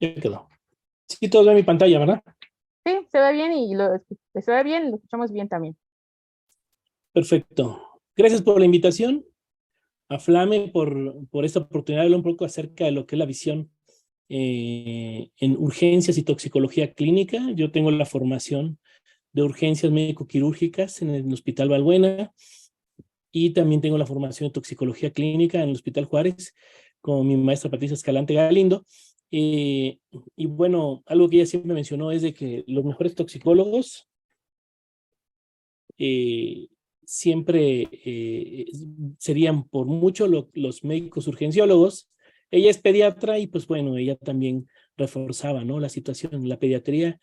Ya quedó. Sí, todo en mi pantalla, ¿verdad? Sí, se ve bien y se ve bien, lo escuchamos bien también. Perfecto. Gracias por la invitación a Flame por esta oportunidad de hablar un poco acerca de lo que es la visión en urgencias y toxicología clínica. Yo tengo la formación de urgencias médico-quirúrgicas en el Hospital Valbuena y también tengo la formación de toxicología clínica en el Hospital Juárez con mi maestra Patricia Escalante Galindo. Eh, y bueno, algo que ella siempre mencionó es de que los mejores toxicólogos eh, siempre serían por mucho los médicos urgenciólogos. Ella es pediatra y pues bueno, ella también reforzaba, ¿no?, la situación. La pediatría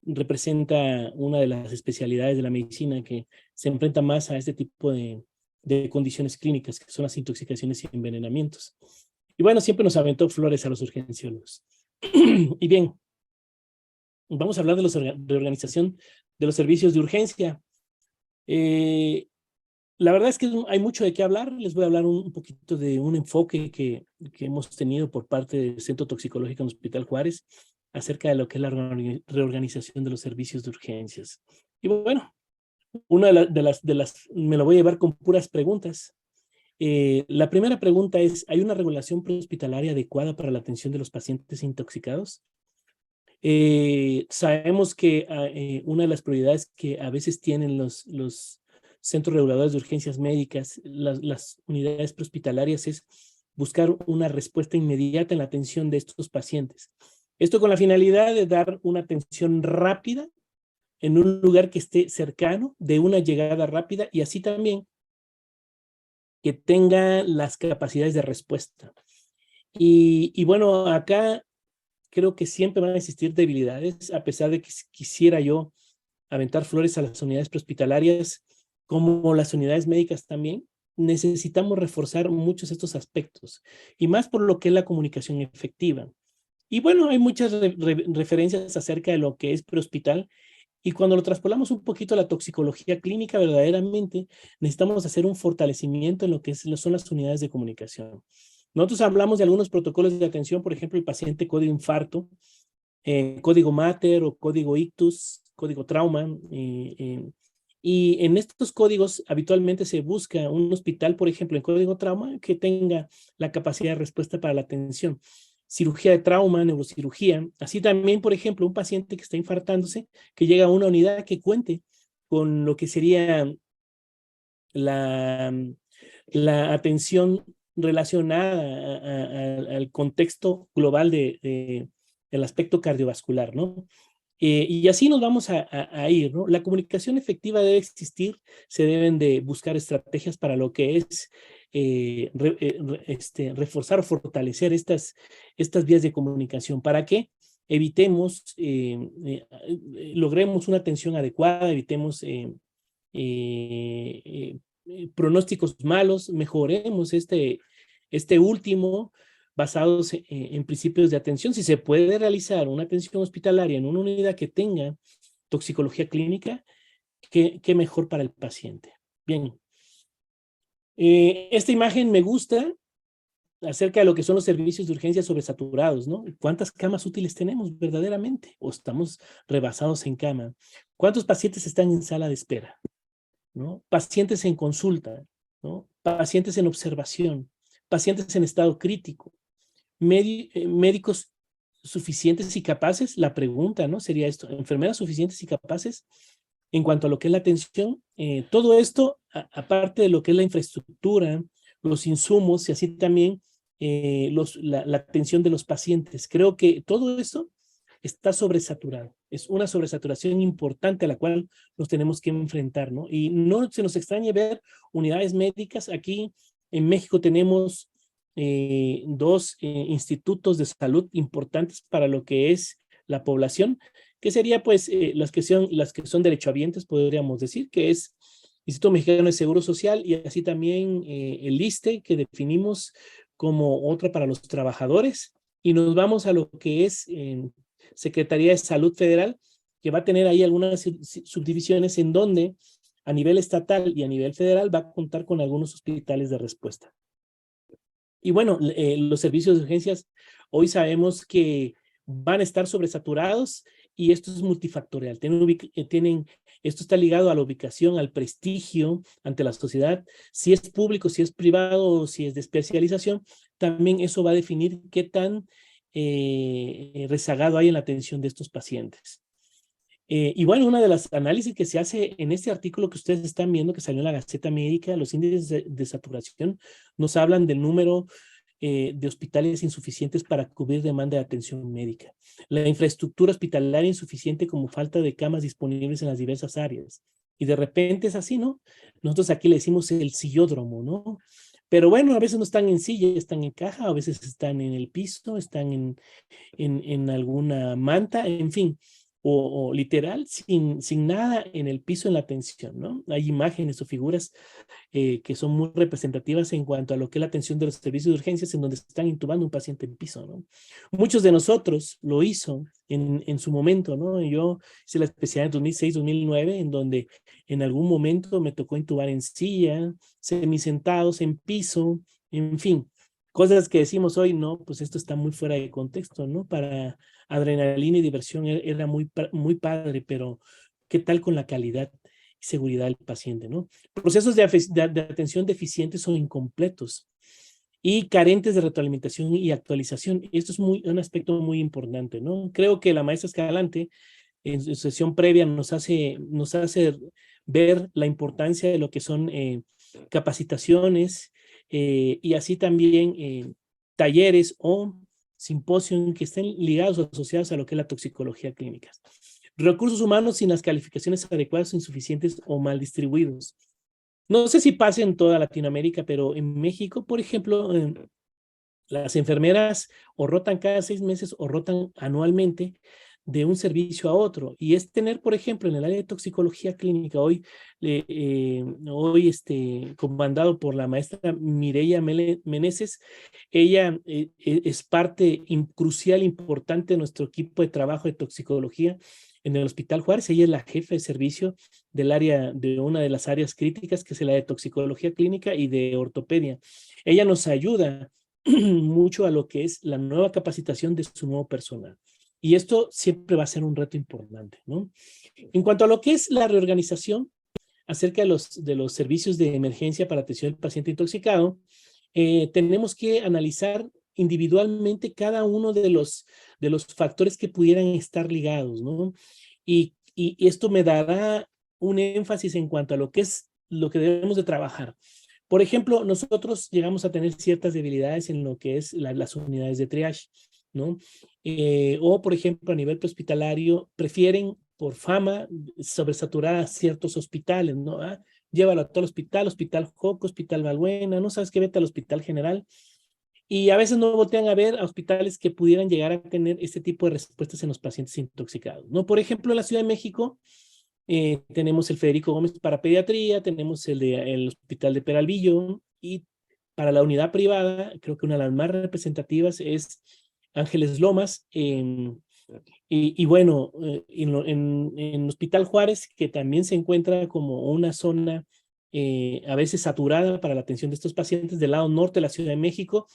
representa una de las especialidades de la medicina que se enfrenta más a este tipo de condiciones clínicas, que son las intoxicaciones y envenenamientos. Y bueno, siempre nos aventó flores a los urgenciólogos. Y bien, vamos a hablar de la reorganización de los servicios de urgencia. Eh, la verdad es que hay mucho de qué hablar. Les voy a hablar un poquito de un enfoque que hemos tenido por parte del Centro Toxicológico en el Hospital Juárez acerca de lo que es la reorganización de los servicios de urgencias. Y bueno, una me lo voy a llevar con puras preguntas. La primera pregunta es, ¿hay una regulación prehospitalaria adecuada para la atención de los pacientes intoxicados? Sabemos que una de las prioridades que a veces tienen los centros reguladores de urgencias médicas, las unidades prehospitalarias, es buscar una respuesta inmediata en la atención de estos pacientes. Esto con la finalidad de dar una atención rápida en un lugar que esté cercano, de una llegada rápida y así también que tenga las capacidades de respuesta. Y bueno, acá creo que siempre van a existir debilidades, a pesar de que quisiera yo aventar flores a las unidades prehospitalarias, como las unidades médicas también. Necesitamos reforzar muchos de estos aspectos, y más por lo que es la comunicación efectiva. Y bueno, hay muchas referencias acerca de lo que es prehospital, y cuando lo traspolamos un poquito a la toxicología clínica, verdaderamente necesitamos hacer un fortalecimiento en lo que son las unidades de comunicación. Nosotros hablamos de algunos protocolos de atención, por ejemplo, el paciente código infarto, código Mater o código ictus, código trauma. Y en estos códigos habitualmente se busca un hospital, por ejemplo, en código trauma, que tenga la capacidad de respuesta para la atención. Cirugía de trauma, neurocirugía. Así también, por ejemplo, un paciente que está infartándose, que llega a una unidad que cuente con lo que sería la, la atención relacionada al contexto global del aspecto cardiovascular, ¿no? Y así nos vamos a ir, ¿no? La comunicación efectiva debe existir, se deben de buscar estrategias para lo que es reforzar o fortalecer estas vías de comunicación. ¿Para qué? Evitemos, logremos una atención adecuada, evitemos pronósticos malos, mejoremos este último basados en principios de atención. Si se puede realizar una atención hospitalaria en una unidad que tenga toxicología clínica, qué mejor para el paciente. Bien. Esta imagen me gusta acerca de lo que son los servicios de urgencia sobresaturados, ¿no? ¿Cuántas camas útiles tenemos verdaderamente? ¿O estamos rebasados en cama? ¿Cuántos pacientes están en sala de espera? ¿No? Pacientes en consulta, ¿no? Pacientes en observación, pacientes en estado crítico, médicos suficientes y capaces. La pregunta, ¿no?, sería esto: enfermeras suficientes y capaces en cuanto a lo que es la atención. Todo esto, aparte de lo que es la infraestructura, los insumos y así también la atención de los pacientes. Creo que todo esto está sobresaturado. Es una sobresaturación importante a la cual nos tenemos que enfrentar, ¿no? Y no se nos extrañe ver unidades médicas. Aquí en México tenemos dos institutos de salud importantes para lo que es la población, que sería pues las que son derechohabientes, podríamos decir, que es Instituto Mexicano de Seguro Social, y así también el ISSSTE, que definimos como otra para los trabajadores. Y nos vamos a lo que es Secretaría de Salud Federal, que va a tener ahí algunas subdivisiones en donde a nivel estatal y a nivel federal va a contar con algunos hospitales de respuesta. Y bueno, los servicios de urgencias, hoy sabemos que van a estar sobresaturados y esto es multifactorial. Esto está ligado a la ubicación, al prestigio ante la sociedad. Si es público, si es privado o si es de especialización, también eso va a definir qué tan rezagado hay en la atención de estos pacientes. Y bueno, una de las análisis que se hace en este artículo que ustedes están viendo, que salió en la Gaceta Médica, los índices de saturación, nos hablan del número de hospitales insuficientes para cubrir demanda de atención médica. La infraestructura hospitalaria insuficiente como falta de camas disponibles en las diversas áreas. Y de repente es así, ¿no? Nosotros aquí le decimos el sillódromo, ¿no? Pero bueno, a veces no están en silla, están en caja, a veces están en el piso, están en alguna manta, en fin, o literal, sin nada en el piso en la atención, ¿no? Hay imágenes o figuras que son muy representativas en cuanto a lo que es la atención de los servicios de urgencias en donde están intubando un paciente en piso, ¿no? Muchos de nosotros lo hizo en su momento, ¿no? Yo hice la especialidad en 2006, 2009, en donde en algún momento me tocó intubar en silla, semisentados, en piso, en fin, cosas que decimos hoy, no, pues esto está muy fuera de contexto, ¿no? Para adrenalina y diversión era muy padre, pero ¿qué tal con la calidad y seguridad del paciente, ¿no? Procesos de atención deficientes o incompletos y carentes de retroalimentación y actualización. Esto es un aspecto muy importante, ¿no? Creo que la maestra Escalante en su sesión previa nos hace ver la importancia de lo que son capacitaciones y así también talleres o simposios que estén ligados o asociados a lo que es la toxicología clínica. Recursos humanos sin las calificaciones adecuadas, insuficientes o mal distribuidos. No sé si pasa en toda Latinoamérica, pero en México, por ejemplo, las enfermeras o rotan cada 6 meses o rotan anualmente de un servicio a otro. Y es tener, por ejemplo, en el área de toxicología clínica, hoy comandado por la maestra Mireya Meneses, ella es parte crucial, importante de nuestro equipo de trabajo de toxicología en el Hospital Juárez. Ella es la jefe de servicio del área, de una de las áreas críticas, que es la de toxicología clínica y de ortopedia. Ella nos ayuda mucho a lo que es la nueva capacitación de su nuevo personal. Y esto siempre va a ser un reto importante, ¿no? En cuanto a lo que es la reorganización acerca de los servicios de emergencia para atención del paciente intoxicado, tenemos que analizar individualmente cada uno de los factores que pudieran estar ligados, ¿no? Y esto me dará un énfasis en cuanto a lo que es lo que debemos de trabajar. Por ejemplo, nosotros llegamos a tener ciertas debilidades en lo que es las unidades de triage, ¿no? O, por ejemplo, a nivel prehospitalario, prefieren por fama sobresaturar a ciertos hospitales, ¿no? Llévalo a todo el hospital, Hospital Joco, Hospital Balbuena, no sabes qué, vete al Hospital General. Y a veces no voltean a ver a hospitales que pudieran llegar a tener este tipo de respuestas en los pacientes intoxicados, ¿no? Por ejemplo, en la Ciudad de México, tenemos el Federico Gómez para pediatría, tenemos el Hospital de Peralvillo, y para la unidad privada, creo que una de las más representativas es Ángeles Lomas, y bueno, en Hospital Juárez, que también se encuentra como una zona a veces saturada para la atención de estos pacientes del lado norte de la Ciudad de México.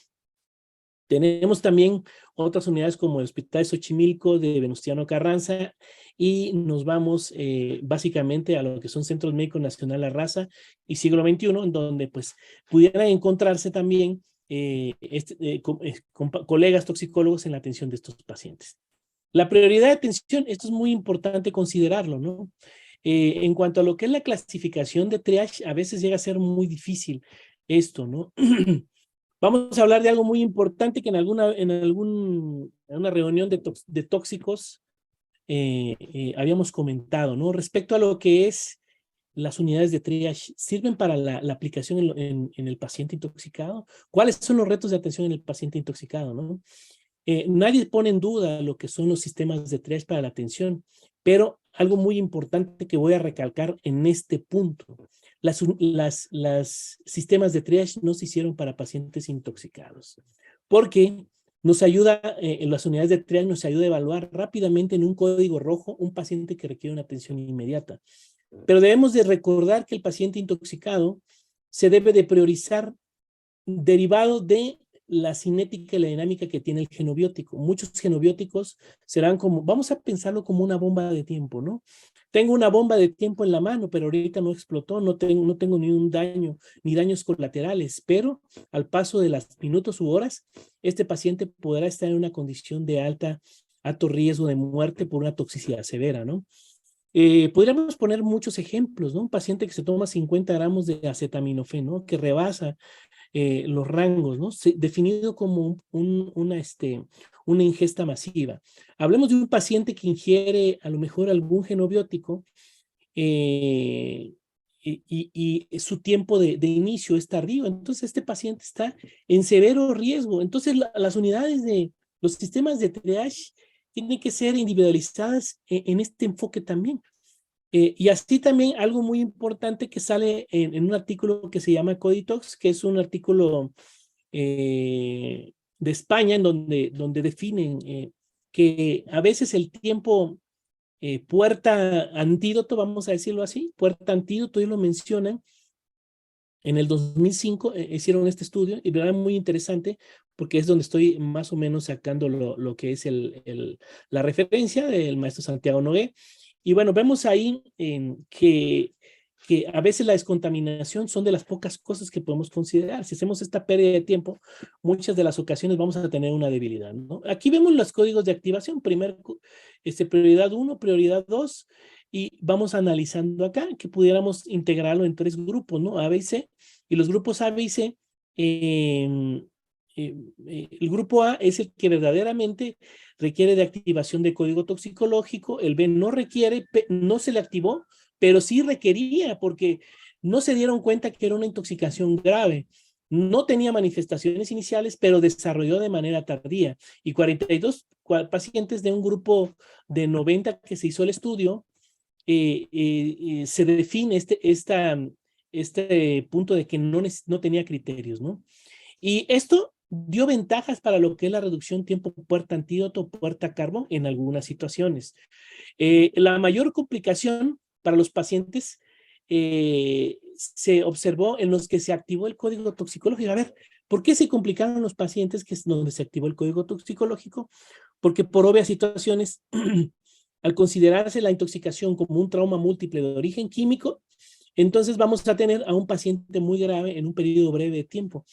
Tenemos también otras unidades como el Hospital Xochimilco de Venustiano Carranza, y nos vamos básicamente a lo que son Centros Médicos Nacional La Raza y Siglo XXI, en donde pues pudieran encontrarse también colegas toxicólogos en la atención de estos pacientes. La prioridad de atención, esto es muy importante considerarlo, ¿no? En cuanto a lo que es la clasificación de triage, a veces llega a ser muy difícil esto, ¿no? Vamos a hablar de algo muy importante que en una reunión de tóxicos habíamos comentado, ¿no? Respecto a lo que es las unidades de triage, ¿sirven para la aplicación en el paciente intoxicado? ¿Cuáles son los retos de atención en el paciente intoxicado, no? Nadie pone en duda lo que son los sistemas de triage para la atención, pero algo muy importante que voy a recalcar en este punto: las sistemas de triage no se hicieron para pacientes intoxicados, porque nos ayuda, en las unidades de triage nos ayuda a evaluar rápidamente en un código rojo un paciente que requiere una atención inmediata. Pero debemos de recordar que el paciente intoxicado se debe de priorizar derivado de la cinética y la dinámica que tiene el genobiótico. Muchos genobióticos serán como, vamos a pensarlo como una bomba de tiempo, ¿no? Tengo una bomba de tiempo en la mano, pero ahorita no explotó, no tengo ni un daño, ni daños colaterales, pero al paso de los minutos u horas, este paciente podrá estar en una condición de alto riesgo de muerte por una toxicidad severa, ¿no? Podríamos poner muchos ejemplos, ¿no? Un paciente que se toma 50 gramos de acetaminofén, ¿no? Que rebasa los rangos, ¿no? Definido como una ingesta masiva. Hablemos de un paciente que ingiere a lo mejor algún genobiótico y su tiempo de inicio es tardío. Entonces, este paciente está en severo riesgo. Entonces, las unidades los sistemas de triage tienen que ser individualizadas en este enfoque también. Y así también algo muy importante que sale en un artículo que se llama Coditox, que es un artículo de España en donde definen que a veces el tiempo puerta antídoto, vamos a decirlo así, puerta antídoto, ellos lo mencionan. En el 2005 hicieron este estudio y era muy interesante porque es donde estoy más o menos sacando lo que es la referencia del maestro Santiago Nogué. Y bueno, vemos ahí que a veces la descontaminación son de las pocas cosas que podemos considerar. Si hacemos esta pérdida de tiempo, muchas de las ocasiones vamos a tener una debilidad, ¿no? Aquí vemos los códigos de activación, prioridad 1, prioridad 2, y vamos analizando acá que pudiéramos integrarlo en 3 grupos, ¿no? A, B y C. Y los grupos A, B y C, el grupo A es el que verdaderamente requiere de activación de código toxicológico, el B no requiere, no se le activó, pero sí requería porque no se dieron cuenta que era una intoxicación grave. No tenía manifestaciones iniciales, pero desarrolló de manera tardía. Y 42 pacientes de un grupo de 90 que se hizo el estudio, se define este punto de que no tenía criterios, ¿no? Y esto dio ventajas para lo que es la reducción tiempo puerta antídoto, puerta carbón en algunas situaciones. La mayor complicación para los pacientes se observó en los que se activó el código toxicológico. A ver, ¿por qué se complicaron los pacientes que es donde se activó el código toxicológico? Porque por obvias situaciones, al considerarse la intoxicación como un trauma múltiple de origen químico, entonces vamos a tener a un paciente muy grave en un periodo breve de tiempo.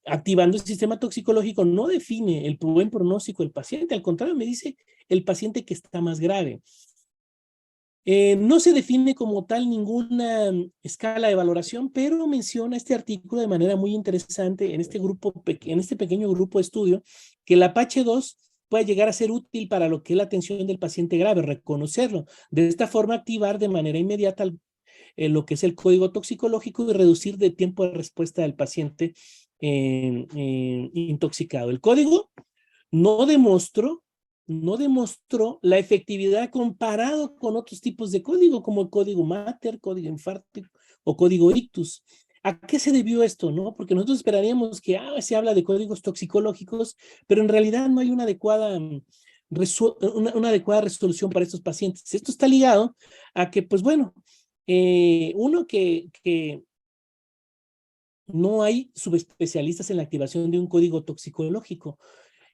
Activando el sistema toxicológico no define el buen pronóstico del paciente, al contrario, me dice el paciente que está más grave. No se define como tal ninguna escala de valoración, pero menciona este artículo de manera muy interesante en este pequeño grupo de estudio, que el Apache 2 puede llegar a ser útil para lo que es la atención del paciente grave, reconocerlo. De esta forma, activar de manera inmediata lo que es el código toxicológico y reducir de tiempo de respuesta del paciente intoxicado. El código no demostró la efectividad comparado con otros tipos de código, como el código Mater, código infarto o código ictus. ¿A qué se debió esto? ¿No? Porque nosotros esperaríamos que se habla de códigos toxicológicos, pero en realidad no hay una adecuada resolución para estos pacientes. Esto está ligado a que, pues bueno, uno que no hay subespecialistas en la activación de un código toxicológico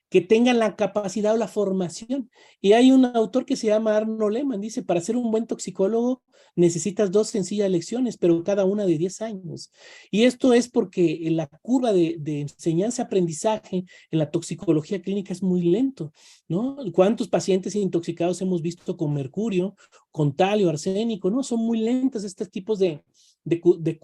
que tengan la capacidad o la formación. Y hay un autor que se llama Arnold Lehmann, dice, para ser un buen toxicólogo necesitas 2 sencillas lecciones, pero cada una de 10 años. Y esto es porque la curva de enseñanza-aprendizaje en la toxicología clínica es muy lento, ¿no? ¿Cuántos pacientes intoxicados hemos visto con mercurio, con talio, arsénico, ¿no? Son muy lentos estos tipos de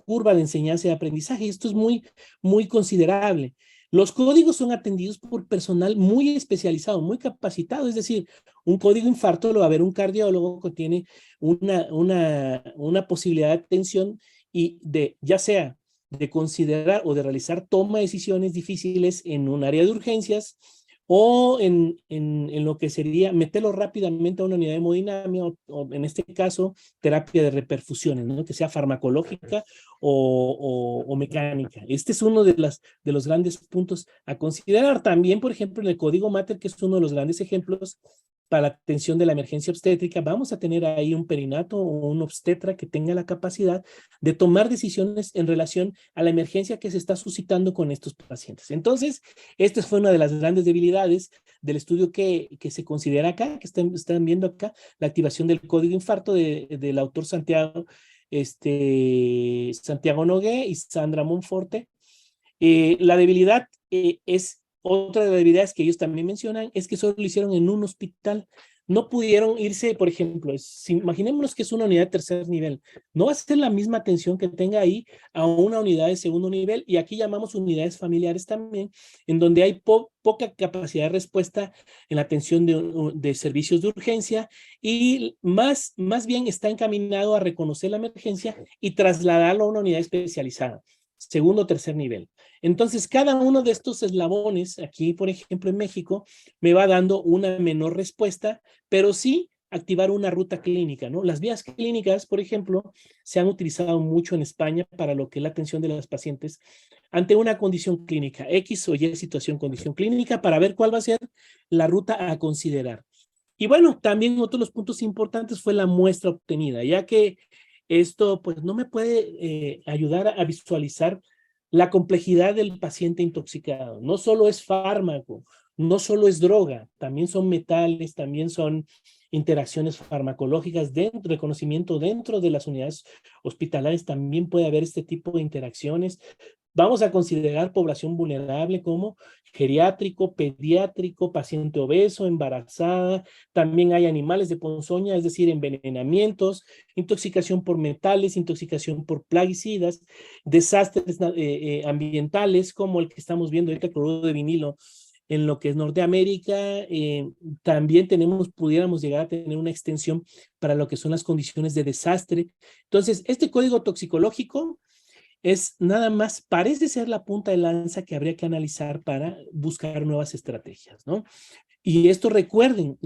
curva de enseñanza y aprendizaje, y esto es muy, muy considerable. Los códigos son atendidos por personal muy especializado, muy capacitado, es decir, un código infarto lo va a ver un cardiólogo que tiene una posibilidad de atención y ya sea de considerar o de realizar toma de decisiones difíciles en un área de urgencias o en lo que sería meterlo rápidamente a una unidad de hemodinamia o en este caso terapia de reperfusiones, ¿no? Que sea farmacológica o mecánica. Este es uno de los grandes puntos a considerar. También, por ejemplo, en el código Mater, que es uno de los grandes ejemplos, para la atención de la emergencia obstétrica, vamos a tener ahí un perinato o un obstetra que tenga la capacidad de tomar decisiones en relación a la emergencia que se está suscitando con estos pacientes. Entonces, esta fue una de las grandes debilidades del estudio que se considera acá, que están viendo acá, la activación del código infarto del autor Santiago Nogué y Sandra Monforte. La debilidad otra de las debilidades que ellos también mencionan, es que solo lo hicieron en un hospital. No pudieron irse, por ejemplo, imaginémonos que es una unidad de tercer nivel. No va a ser la misma atención que tenga ahí a una unidad de segundo nivel, y aquí llamamos unidades familiares también, en donde hay poca capacidad de respuesta en la atención de servicios de urgencia, y más bien está encaminado a reconocer la emergencia y trasladarlo a una unidad especializada, segundo o tercer nivel. Entonces, cada uno de estos eslabones, aquí, por ejemplo, en México, me va dando una menor respuesta, pero sí activar una ruta clínica, ¿no? Las vías clínicas, por ejemplo, se han utilizado mucho en España para lo que es la atención de los pacientes ante una condición clínica, X o Y situación, condición clínica, para ver cuál va a ser la ruta a considerar. Y bueno, también otro de los puntos importantes fue la muestra obtenida, ya que esto pues no me puede ayudar a visualizar la complejidad del paciente intoxicado. No solo es fármaco, no solo es droga, también son metales, también son interacciones farmacológicas, reconocimiento dentro de las unidades hospitalarias, también puede haber este tipo de interacciones. Vamos a considerar población vulnerable como geriátrico, pediátrico, paciente obeso, embarazada. También hay animales de ponzoña, es decir, envenenamientos, intoxicación por metales, intoxicación por plaguicidas, desastres ambientales como el que estamos viendo ahorita, cloruro de vinilo, en lo que es Norteamérica. También pudiéramos llegar a tener una extensión para lo que son las condiciones de desastre. Entonces, este código toxicológico es nada más, parece ser la punta de lanza que habría que analizar para buscar nuevas estrategias, ¿no? Y esto recuerden,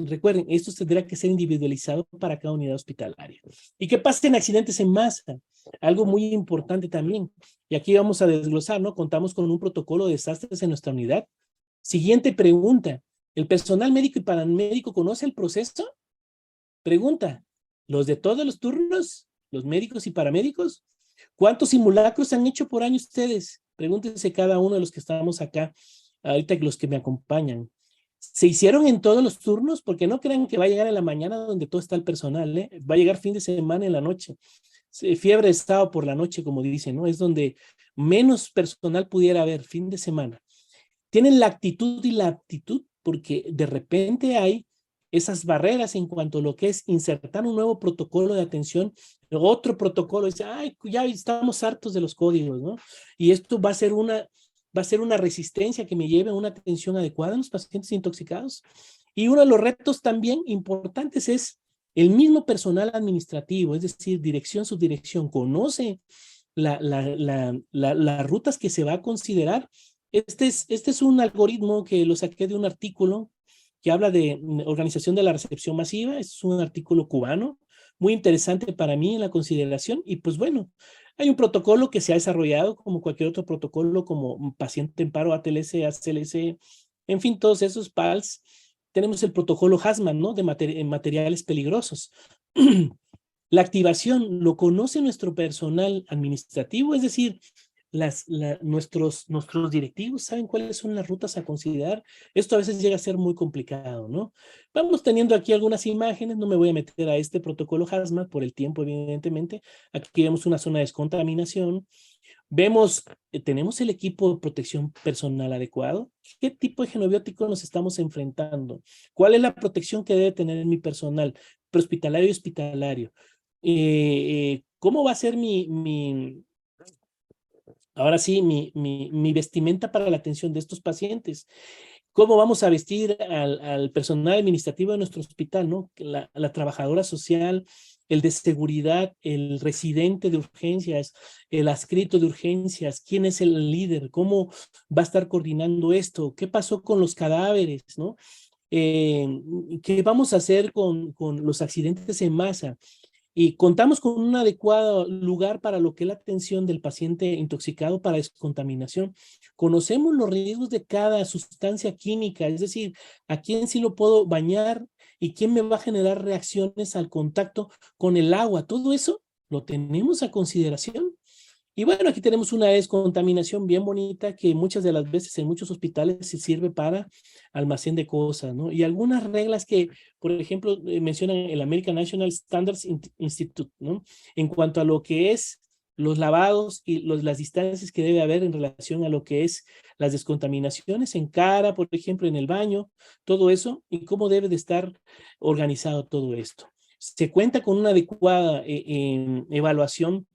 esto tendrá que ser individualizado para cada unidad hospitalaria. ¿Y qué pasa en accidentes en masa? Algo muy importante también. Y aquí vamos a desglosar, ¿no? Contamos con un protocolo de desastres en nuestra unidad. Siguiente pregunta. ¿El personal médico y paramédico conoce el proceso? Pregunta. ¿Los de todos los turnos? ¿Los médicos y paramédicos? ¿Cuántos simulacros han hecho por año ustedes? Pregúntense cada uno de los que estamos acá, ahorita los que me acompañan. ¿Se hicieron en todos los turnos? Porque no crean que va a llegar en la mañana donde todo está el personal, ¿eh? Va a llegar fin de semana en la noche. Fiebre de estado por la noche, como dicen, ¿no? Es donde menos personal pudiera haber, fin de semana. Tienen la actitud y la aptitud, porque de repente hay esas barreras en cuanto a lo que es insertar un nuevo protocolo de atención, otro protocolo, dice, ay, ya estamos hartos de los códigos, ¿no? Y esto va a ser una resistencia que me lleve a una atención adecuada en los pacientes intoxicados. Y uno de los retos también importantes es el mismo personal administrativo, es decir, dirección, subdirección, conoce las rutas que se va a considerar. Este es un algoritmo que lo saqué de un artículo que habla de organización de la recepción masiva. Es un artículo cubano, muy interesante para mí en la consideración. Y pues bueno, hay un protocolo que se ha desarrollado como cualquier otro protocolo, como paciente en paro, ATLS, ACLS, en fin, todos esos PALS. Tenemos el protocolo HAZMAT, ¿no? De materiales peligrosos. La activación lo conoce nuestro personal administrativo, es decir, nuestros directivos saben cuáles son las rutas a considerar. Esto a veces llega a ser muy complicado, ¿no? Vamos teniendo aquí algunas imágenes, no me voy a meter a este protocolo HAZMAT por el tiempo, evidentemente. Aquí vemos una zona de descontaminación. Tenemos el equipo de protección personal adecuado. ¿Qué tipo de genobiótico nos estamos enfrentando? ¿Cuál es la protección que debe tener mi personal prehospitalario y hospitalario? ¿Cómo va a ser ahora sí, mi vestimenta para la atención de estos pacientes? ¿Cómo vamos a vestir al personal administrativo de nuestro hospital, ¿no? La trabajadora social, el de seguridad, el residente de urgencias, el adscrito de urgencias, quién es el líder, cómo va a estar coordinando esto, qué pasó con los cadáveres, ¿no? ¿Qué vamos a hacer con los accidentes en masa? Y contamos con un adecuado lugar para lo que es la atención del paciente intoxicado para descontaminación. Conocemos los riesgos de cada sustancia química, es decir, a quién sí lo puedo bañar y quién me va a generar reacciones al contacto con el agua. Todo eso lo tenemos a consideración. Y bueno, aquí tenemos una descontaminación bien bonita que muchas de las veces en muchos hospitales se sirve para almacén de cosas, ¿no? Y algunas reglas que, por ejemplo, mencionan el American National Standards Institute, ¿no? En cuanto a lo que es los lavados y las distancias que debe haber en relación a lo que es las descontaminaciones en cara, por ejemplo, en el baño, todo eso, y cómo debe de estar organizado todo esto. Se cuenta con una adecuada evaluación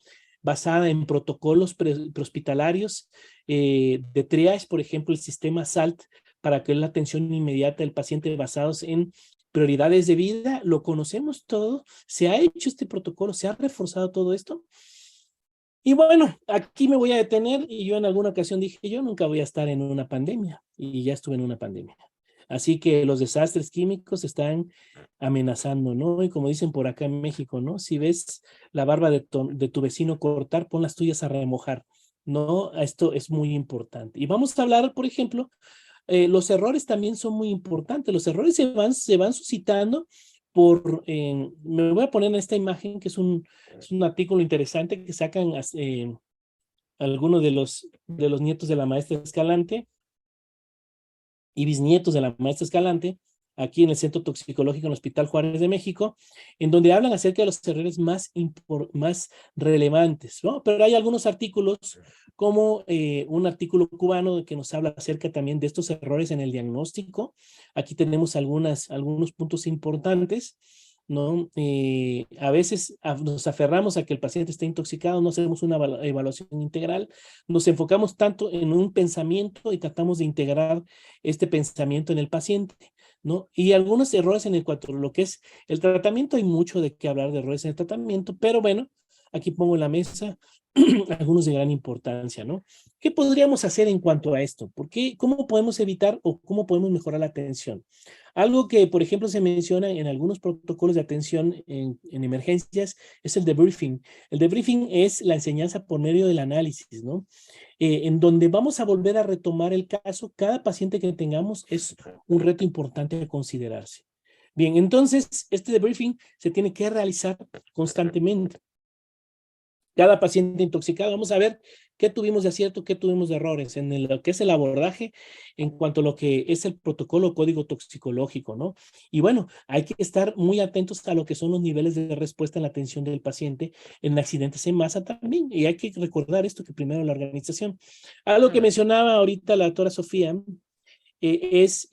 basada en protocolos prehospitalarios de triage, por ejemplo, el sistema SALT, para que la atención inmediata del paciente basados en prioridades de vida. Lo conocemos todo, se ha hecho este protocolo, se ha reforzado todo esto. Y bueno, aquí me voy a detener, y yo en alguna ocasión dije, yo nunca voy a estar en una pandemia, y ya estuve en una pandemia. Así que los desastres químicos están amenazando, ¿no? Y como dicen por acá en México, ¿no? Si ves la barba de tu vecino cortar, pon las tuyas a remojar, ¿no? Esto es muy importante. Y vamos a hablar, por ejemplo, los errores también son muy importantes. Los errores se van suscitando me voy a poner en esta imagen, que es un artículo interesante que sacan algunos de los nietos de la maestra Escalante y bisnietos de la maestra Escalante, aquí en el Centro Toxicológico en el Hospital Juárez de México, en donde hablan acerca de los errores más relevantes, ¿no? Pero hay algunos artículos, como un artículo cubano que nos habla acerca también de estos errores en el diagnóstico. Aquí tenemos algunos puntos importantes, ¿no? A veces nos aferramos a que el paciente está intoxicado, no hacemos una evaluación integral, nos enfocamos tanto en un pensamiento y tratamos de integrar este pensamiento en el paciente, ¿no? Y algunos errores en cuanto a lo que es el tratamiento. Hay mucho de qué hablar de errores en el tratamiento, pero bueno, aquí pongo en la mesa algunos de gran importancia, ¿no? ¿Qué podríamos hacer en cuanto a esto? ¿Cómo podemos evitar o cómo podemos mejorar la atención? Algo que, por ejemplo, se menciona en algunos protocolos de atención en emergencias es el debriefing. El debriefing es la enseñanza por medio del análisis, ¿no? En donde vamos a volver a retomar el caso. Cada paciente que tengamos es un reto importante a considerarse. Bien, entonces, este debriefing se tiene que realizar constantemente. Cada paciente intoxicado, vamos a ver qué tuvimos de acierto, qué tuvimos de errores en lo que es el abordaje en cuanto a lo que es el protocolo código toxicológico, ¿no? Y bueno, hay que estar muy atentos a lo que son los niveles de respuesta en la atención del paciente en accidentes en masa también. Y hay que recordar esto, que primero la organización. Algo que mencionaba ahorita la doctora Sofía, estos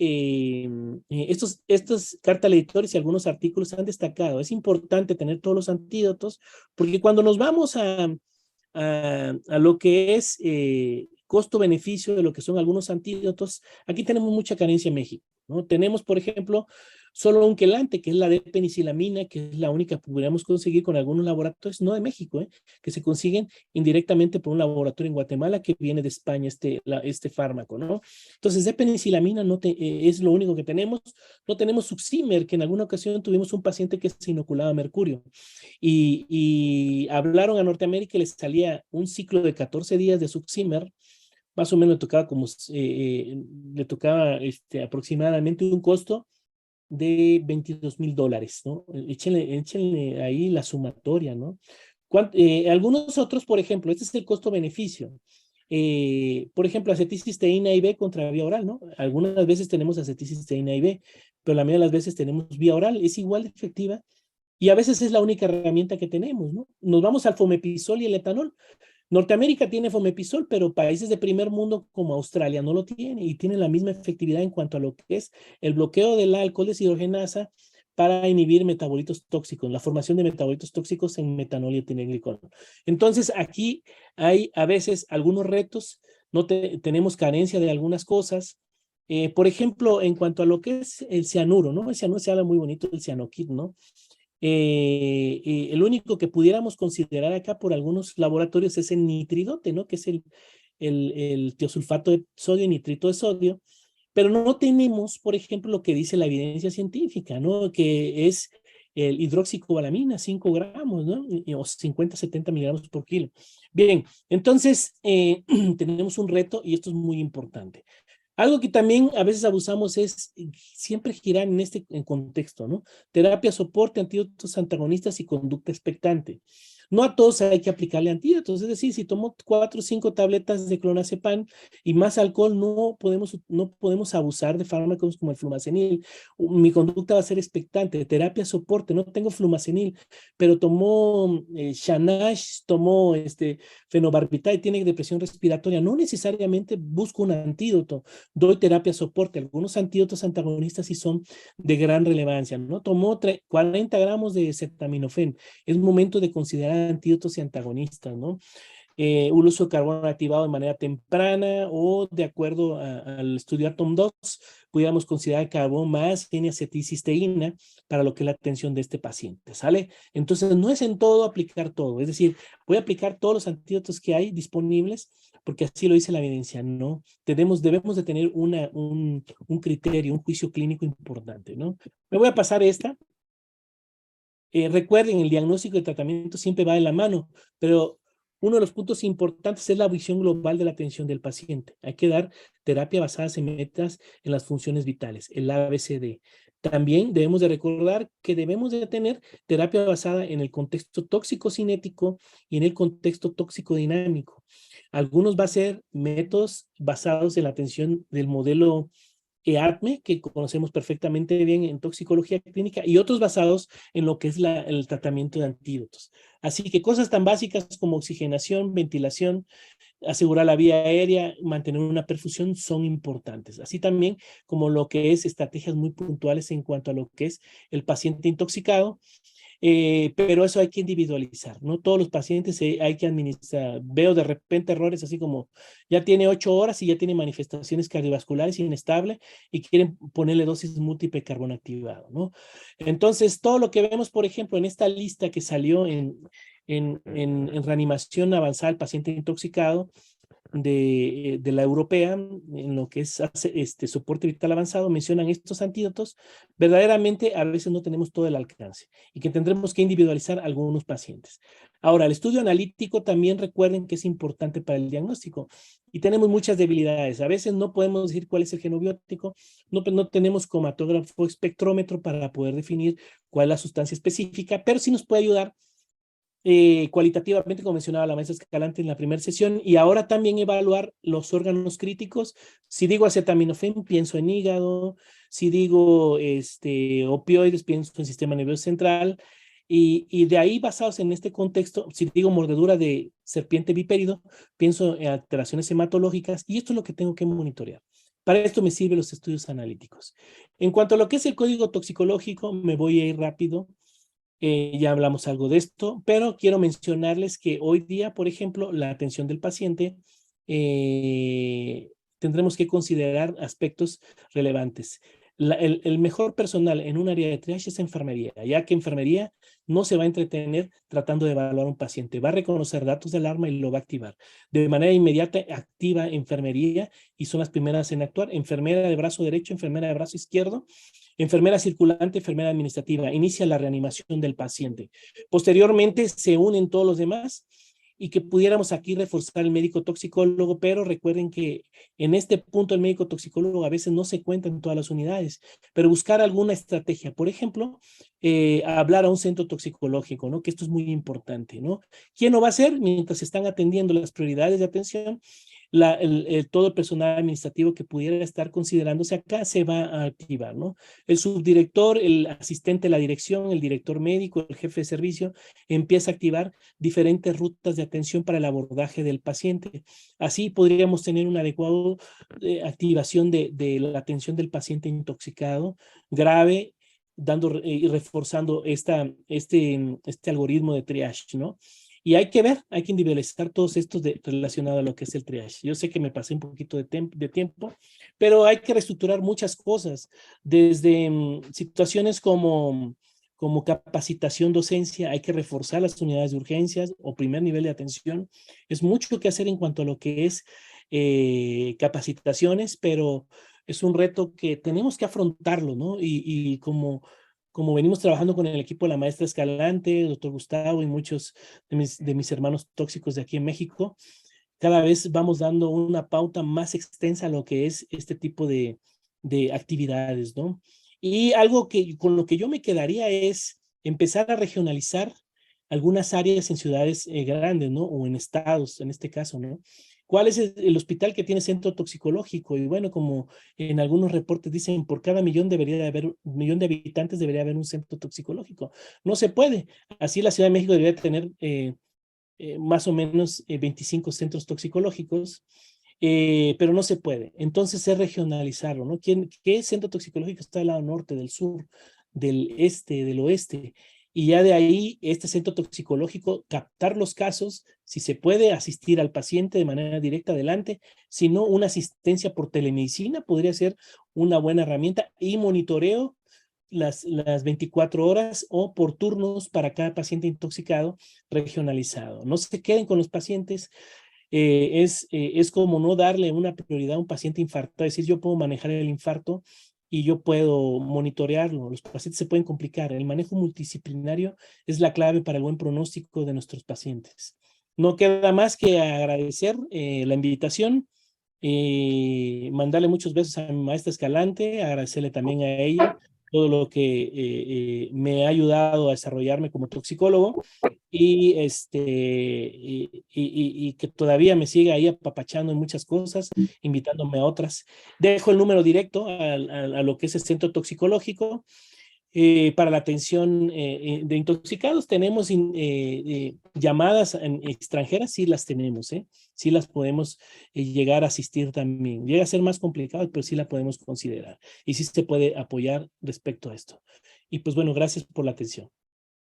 cartas editores y algunos artículos han destacado. Es importante tener todos los antídotos, porque cuando nos vamos a lo que es costo-beneficio de lo que son algunos antídotos, aquí tenemos mucha carencia en México, ¿no? Tenemos, por ejemplo, solo un quelante, que es la de penicilamina, que es la única que podríamos conseguir con algunos laboratorios, no de México, que se consiguen indirectamente por un laboratorio en Guatemala que viene de España, este fármaco, ¿no? Entonces, de penicilamina es lo único que tenemos. No tenemos Suximer, que en alguna ocasión tuvimos un paciente que se inoculaba mercurio. Y hablaron a Norteamérica y les salía un ciclo de 14 días de Suximer. Más o menos le tocaba aproximadamente un costo de $22,000, ¿no? Échenle ahí la sumatoria, ¿no? Algunos otros, por ejemplo, este es el costo-beneficio. Por ejemplo, aceticisteína IV contra vía oral, ¿no? Algunas veces tenemos aceticisteína IV, pero la mayoría de las veces tenemos vía oral. Es igual de efectiva y a veces es la única herramienta que tenemos, ¿no? Nos vamos al fomepizol y el etanol. Norteamérica tiene fomepizol, pero países de primer mundo como Australia no lo tiene, y tiene la misma efectividad en cuanto a lo que es el bloqueo del alcohol deshidrogenasa para inhibir metabolitos tóxicos, la formación de metabolitos tóxicos en metanol y etilenglicol. Entonces, aquí hay a veces algunos retos, tenemos carencia de algunas cosas. Por ejemplo, en cuanto a lo que es el cianuro, ¿no? El cianuro se habla muy bonito del cianokit, ¿no? El único que pudiéramos considerar acá por algunos laboratorios es el nitridote, ¿no? Que es el tiosulfato de sodio y nitrito de sodio, pero no tenemos, por ejemplo, lo que dice la evidencia científica, ¿no? Que es el hidroxicobalamina, 5 gramos, ¿no? O 50, 70 miligramos por kilo. Bien, entonces tenemos un reto y esto es muy importante. Algo que también a veces abusamos es siempre girar en contexto, ¿no? Terapia, soporte, antídotos antagonistas y conducta expectante. No a todos hay que aplicarle antídotos, es decir, si tomo 4 o 5 tabletas de clonazepam y más alcohol, no podemos abusar de fármacos como el flumacenil. Mi conducta va a ser expectante. Terapia, soporte, no tengo flumacenil, pero tomó Shanash, tomó fenobarbital y tiene depresión respiratoria. No necesariamente busco un antídoto, doy terapia soporte. Algunos antídotos antagonistas sí son de gran relevancia, ¿no? Tomó 40 gramos de acetaminofén. Es momento de considerar antídotos y antagonistas, ¿no? Un uso de carbono activado de manera temprana o de acuerdo al estudio ATOM-2, pudiéramos considerar carbón más N-acetilcisteína para lo que es la atención de este paciente, ¿sale? Entonces, no es en todo aplicar todo, es decir, voy a aplicar todos los antídotos que hay disponibles, porque así lo dice la evidencia, ¿no? Debemos de tener un criterio, un juicio clínico importante, ¿no? Me voy a pasar esta. Recuerden, el diagnóstico y el tratamiento siempre va de la mano, pero uno de los puntos importantes es la visión global de la atención del paciente. Hay que dar terapia basada en metas en las funciones vitales, el ABCD. También debemos de recordar que debemos de tener terapia basada en el contexto tóxico-cinético y en el contexto tóxico-dinámico. Algunos va a ser métodos basados en la atención del modelo EATME, que conocemos perfectamente bien en toxicología clínica, y otros basados en lo que es el tratamiento de antídotos. Así que cosas tan básicas como oxigenación, ventilación, asegurar la vía aérea, mantener una perfusión son importantes. Así también como lo que es estrategias muy puntuales en cuanto a lo que es el paciente intoxicado, pero eso hay que individualizar, no todos los pacientes hay que administrar. Veo de repente errores así como ya tiene 8 horas y ya tiene manifestaciones cardiovasculares inestable y quieren ponerle dosis múltiple carbono activado, ¿no? Entonces, todo lo que vemos, por ejemplo, en esta lista que salió en reanimación avanzada al paciente intoxicado, de la europea, en lo que es soporte vital avanzado, mencionan estos antídotos, verdaderamente a veces no tenemos todo el alcance y que tendremos que individualizar algunos pacientes. Ahora, el estudio analítico también recuerden que es importante para el diagnóstico y tenemos muchas debilidades. A veces no podemos decir cuál es el genobiótico, no tenemos cromatógrafo espectrómetro para poder definir cuál es la sustancia específica, pero sí nos puede ayudar cualitativamente, como mencionaba la maestra Escalante en la primera sesión, y ahora también evaluar los órganos críticos. Si digo acetaminofén, pienso en hígado. Si digo opioides, pienso en sistema nervioso central. Y de ahí, basados en este contexto, si digo mordedura de serpiente bipérido, pienso en alteraciones hematológicas, y esto es lo que tengo que monitorear. Para esto me sirven los estudios analíticos. En cuanto a lo que es el código toxicológico, me voy a ir rápido. Ya hablamos algo de esto, pero quiero mencionarles que hoy día, por ejemplo, la atención del paciente, tendremos que considerar aspectos relevantes. El mejor personal en un área de triage es enfermería, ya que enfermería no se va a entretener tratando de evaluar a un paciente, va a reconocer datos de alarma y lo va a activar. De manera inmediata activa enfermería y son las primeras en actuar. Enfermera de brazo derecho, enfermera de brazo izquierdo, enfermera circulante, enfermera administrativa, inicia la reanimación del paciente. Posteriormente se unen todos los demás y que pudiéramos aquí reforzar el médico toxicólogo, pero recuerden que en este punto el médico toxicólogo a veces no se cuenta en todas las unidades, pero buscar alguna estrategia, por ejemplo, hablar a un centro toxicológico, ¿no? Que esto es muy importante, ¿no? ¿Quién lo va a hacer? Mientras se están atendiendo las prioridades de atención, todo el personal administrativo que pudiera estar considerándose acá se va a activar, ¿no? El subdirector, el asistente de la dirección, el director médico, el jefe de servicio, empieza a activar diferentes rutas de atención para el abordaje del paciente. Así podríamos tener una adecuada activación de la atención del paciente intoxicado grave, dando y reforzando este algoritmo de triage, ¿no? Y hay que ver, hay que individualizar todos estos relacionados a lo que es el triage. Yo sé que me pasé un poquito de tiempo, pero hay que reestructurar muchas cosas, desde situaciones como capacitación, docencia, hay que reforzar las unidades de urgencias o primer nivel de atención. Es mucho que hacer en cuanto a lo que es capacitaciones, pero es un reto que tenemos que afrontarlo, ¿no? Y como venimos trabajando con el equipo de la maestra Escalante, el doctor Gustavo y muchos de mis hermanos tóxicos de aquí en México, cada vez vamos dando una pauta más extensa a lo que es este tipo de actividades, ¿no? Y algo con lo que yo me quedaría es empezar a regionalizar algunas áreas en ciudades grandes, ¿no? O en estados, en este caso, ¿no? ¿Cuál es el hospital que tiene centro toxicológico? Y bueno, como en algunos reportes dicen, por cada millón de habitantes debería haber un centro toxicológico. No se puede. Así la Ciudad de México debería tener más o menos 25 centros toxicológicos, pero no se puede. Entonces es regionalizarlo, ¿no? ¿Qué centro toxicológico está del lado norte, del sur, del este, del oeste? Y ya de ahí, este centro toxicológico, captar los casos, si se puede asistir al paciente de manera directa adelante, si no, una asistencia por telemedicina podría ser una buena herramienta y monitoreo las 24 horas o por turnos para cada paciente intoxicado regionalizado. No se queden con los pacientes. Es como no darle una prioridad a un paciente infartado, es decir, yo puedo manejar el infarto y yo puedo monitorearlo. Los pacientes se pueden complicar. El manejo multidisciplinario es la clave para el buen pronóstico de nuestros pacientes. No queda más que agradecer la invitación, mandarle muchos besos a mi maestra Escalante, agradecerle también a ella todo lo que me ha ayudado a desarrollarme como toxicólogo y que todavía me siga ahí apapachando en muchas cosas, invitándome a otras. Dejo el número directo a lo que es el centro toxicológico. Para la atención de intoxicados tenemos llamadas extranjeras, sí las tenemos, sí las podemos llegar a asistir también. Llega a ser más complicado, pero sí la podemos considerar y sí se puede apoyar respecto a esto. Y pues bueno, gracias por la atención.